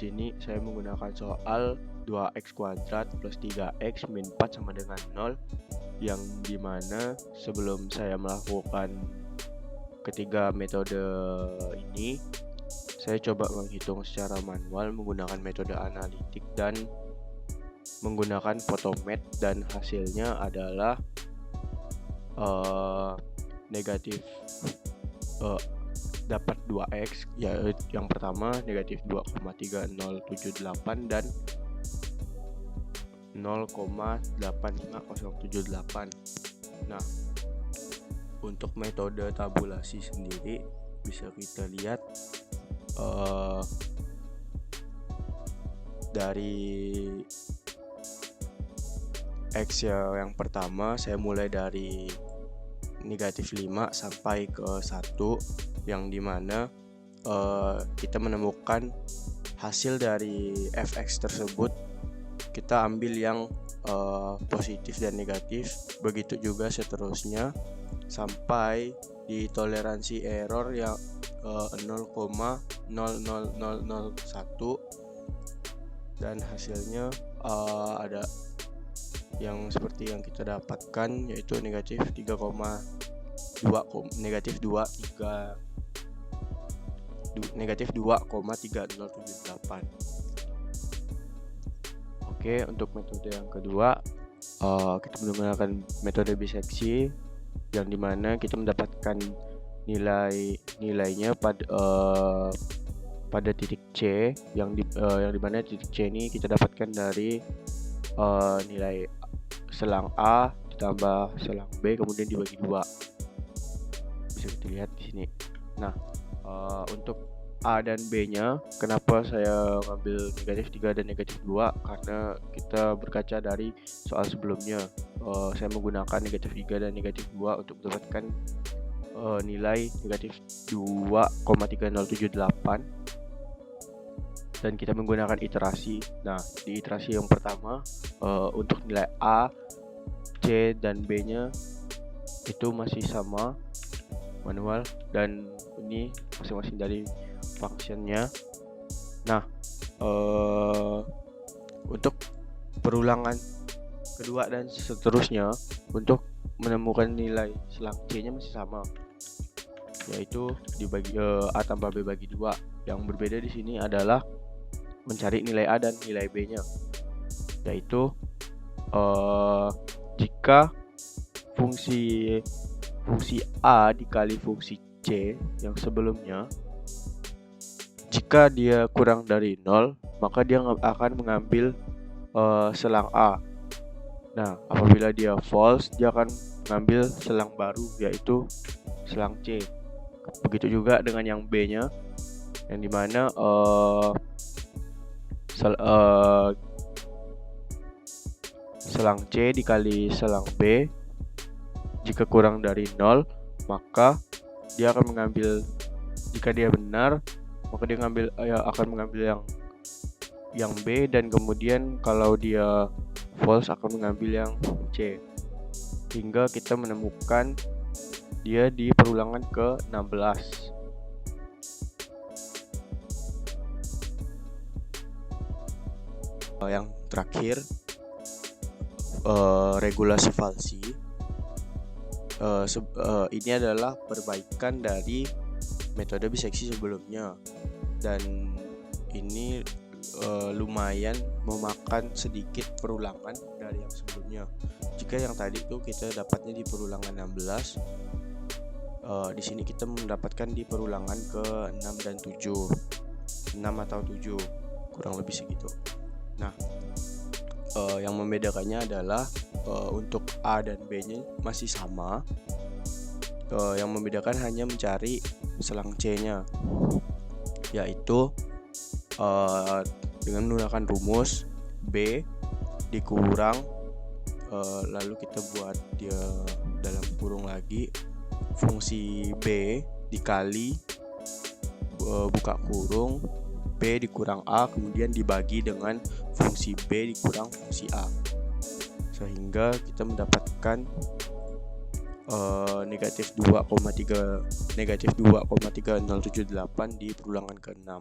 sini saya menggunakan soal 2x kuadrat plus 3x min 4 sama dengan 0, yang dimana sebelum saya melakukan ketiga metode ini, saya coba menghitung secara manual menggunakan metode analitik dan menggunakan photomath, dan hasilnya adalah negatif dapat 2x, ya yang pertama negatif 2,3078 dan 0,85078. Nah, untuk metode tabulasi sendiri bisa kita lihat dari X yang pertama saya mulai dari negatif 5 sampai ke 1, yang dimana kita menemukan hasil dari fx tersebut, kita ambil yang positif dan negatif, begitu juga seterusnya sampai di toleransi error yang 0,00001, dan hasilnya ada yang seperti yang kita dapatkan, yaitu negatif 2,3078. Oke, untuk metode yang kedua, kita menggunakan metode biseksi, yang dimana kita mendapatkan nilainya pada titik C, yang dimana titik C ini kita dapatkan dari nilai selang A ditambah selang B kemudian dibagi 2, bisa kita lihat di sini. Nah, untuk A dan B nya, kenapa saya ngambil negatif 3 dan negatif 2? Karena kita berkaca dari soal sebelumnya, saya menggunakan negatif 3 dan negatif 2 untuk mendapatkan nilai negatif 2,3078, dan kita menggunakan iterasi. Nah, di iterasi yang pertama, untuk nilai A, C, dan B nya itu masih sama manual, dan ini masing-masing dari functionnya. Nah, untuk perulangan kedua dan seterusnya, untuk menemukan nilai selang C nya masih sama, yaitu dibagi A tambah B bagi 2. Yang berbeda di sini adalah mencari nilai A dan nilai B nya, yaitu jika fungsi A dikali fungsi C yang sebelumnya, jika dia kurang dari 0, maka dia akan mengambil selang A. Nah, apabila dia false, dia akan mengambil selang baru, yaitu selang C. Begitu juga dengan yang B nya, yang dimana selang C dikali selang B, jika kurang dari 0, maka dia akan mengambil, jika dia benar, maka dia akan mengambil yang B, dan kemudian kalau dia false akan mengambil yang C, hingga kita menemukan dia di perulangan ke-16. Yang terakhir, regulasi falsi. Ini adalah perbaikan dari metode biseksi sebelumnya, dan ini lumayan memakan sedikit perulangan dari yang sebelumnya. Jika yang tadi itu kita dapatnya di perulangan 16, di sini kita mendapatkan di perulangan ke-6 dan 7, 6 atau 7, kurang lebih segitu. Nah, yang membedakannya adalah untuk A dan B nya masih sama. Yang membedakan hanya mencari selang C nya, yaitu dengan menggunakan rumus B dikurang, lalu kita buat dia dalam kurung lagi, fungsi B dikali buka kurung B dikurang A, kemudian dibagi dengan fungsi B dikurang fungsi A, sehingga kita mendapatkan negatif 2,3078 di perulangan ke-6.